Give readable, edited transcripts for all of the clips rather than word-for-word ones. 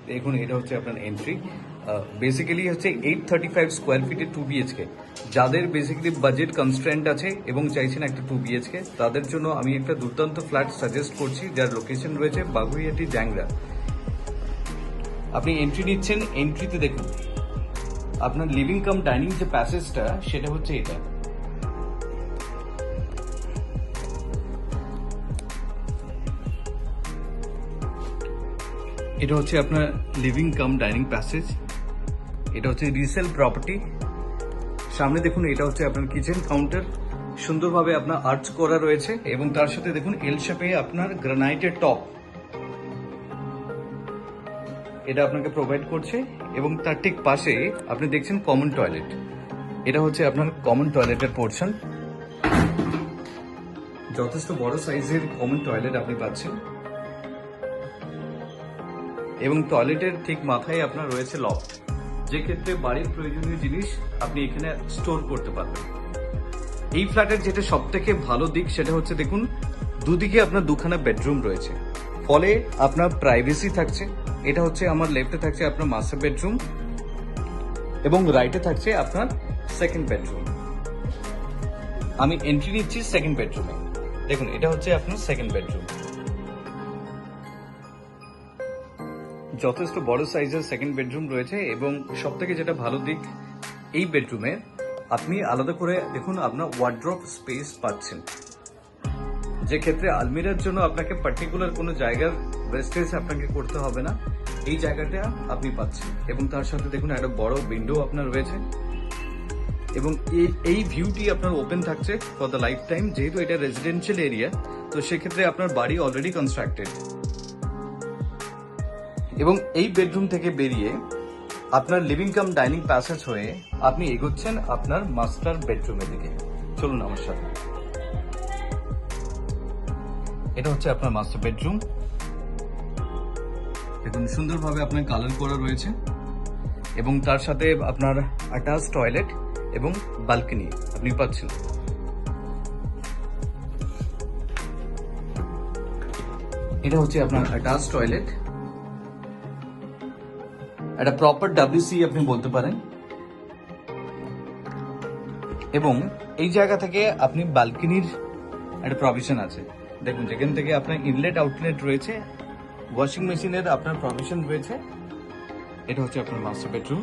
দেখুন এটা হচ্ছে আপনার এন্ট্রি। বেসিক্যালি হচ্ছে 835 স্কোয়ার ফিটের 2 বিএচকে। যাদের বেসিক্যালি বাজেট কনস্ট্রেন্ট আছে এবং চাইছেন একটা 2 বিএচকে, তাদের জন্য আমি একটা দুর্দান্ত ফ্ল্যাট সাজেস্ট করছি, যার লোকেশন রয়েছে বাগুইহাটি জ্যাংরা। আপনি এন্ট্রি নিচ্ছেন, এন্ট্রিতে দেখুন আপনার লিভিং কাম ডাইনিং যে প্যাসেজটা সেটা হচ্ছে এটা। এটা হচ্ছে আপনার লিভিং কাম ডাইনিং প্যাসেজ। এটা হচ্ছে রিসেল প্রপার্টি। সামনে দেখুন এটা হচ্ছে আপনার কিচেন কাউন্টার, সুন্দরভাবে আপনার আর্চ করা রয়েছে এবং তার সাথে দেখুন এল শেপে আপনার গ্রানাইটের টপ এটা আপনাকে প্রোভাইড করছে এবং তার ঠিক পাশে আপনি দেখছেন কমন টয়লেট। এটা হচ্ছে আপনার কমন টয়লেটের পোর্শন। যথেষ্ট বড় সাইজের কমন টয়লেট আপনি পাচ্ছেন এবং টয়লেটের ঠিক মাথায় আপনার রয়েছে লফট, যে ক্ষেত্রে বাড়ির প্রয়োজনীয় জিনিস আপনি এখানে স্টোর করতে পারবেন। এই ফ্ল্যাটের যেটা সব থেকে ভালো দিক সেটা হচ্ছে দেখুন দুদিকে আপনার দুখানা বেডরুম রয়েছে, ফলে আপনার প্রাইভেসি থাকছে। এটা হচ্ছে আমার লেফটে থাকছে আপনার মাস্টার বেডরুম এবং রাইটে থাকছে আপনার সেকেন্ড বেডরুম। আমি এন্ট্রি নিচ্ছি সেকেন্ড বেডরুমে। দেখুন এটা হচ্ছে আপনার সেকেন্ড বেডরুম। যথেষ্ট বড় সাইজের সেকেন্ড বেডরুম রয়েছে এবং সব থেকে যেটা ভালো দিক এই বেডরুমে আপনি আলাদা করে দেখুন আপনার ওয়ার্ড্রপ স্পেস পাচ্ছেন, যে ক্ষেত্রে আলমিরার জন্য আপনাকে পার্টিকুলার কোনো জায়গার ওয়েস্টেজ আপনাকে করতে হবে না, এই জায়গাটা আপনি পাচ্ছেন। এবং তার সাথে দেখুন একটা বড় উইন্ডো আপনার রয়েছে এবং এই ভিউটি আপনার ওপেন থাকছে ফর দ্য লাইফ টাইম। যেহেতু এটা রেসিডেন্সিয়াল এরিয়া, তো সেক্ষেত্রে আপনার বাড়ি অলরেডি কনস্ট্রাক্টেড। এবং এই বেডরুম থেকে বেরিয়ে আপনার লিভিং কাম ডাইনিং প্যাসেজ হয়ে আপনি এগোচ্ছেন আপনার মাস্টার বেডরুমের দিকে। চলুন আমার সাথে। এটা হচ্ছে আপনার মাস্টার বেডরুম। দেখুন সুন্দরভাবে আপনার কালার করা রয়েছে এবং তার সাথে আপনার অ্যাটাচ টয়লেট এবং বালকনি আপনি পাচ্ছেন। এটা হচ্ছে আপনার অ্যাটাচ টয়লেট, একটা প্রপার WC আপনি বলতে পারেন। এবং এই জায়গা থেকে আপনি বালকনির একটা প্রভিশন আছে। দেখুন যেখান থেকে আপনার ইনলেট আউটলেট রয়েছে, ওয়াশিং মেশিনের আপনার প্রভিশন রয়েছে। এটা হচ্ছে আপনার মাস্টার বেডরুম।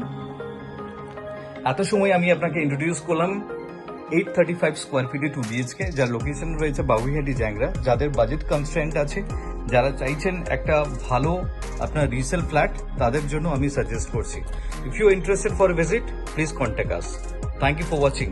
এত সময় আমি আপনাকে ইন্ট্রোডিউস করলাম 835 স্কোয়ার ফিটে 2 বিএচকে, যার লোকেশন রয়েছে বাগুইহাটি জ্যাংরা। যাদের বাজেট কনস্ট্রেন্ট আছে, যারা চাইছেন একটা ভালো আপনার রিসেল ফ্ল্যাট, তাদের জন্য আমি সাজেস্ট করছি। If you interested for visit, please contact us. Thank you for watching.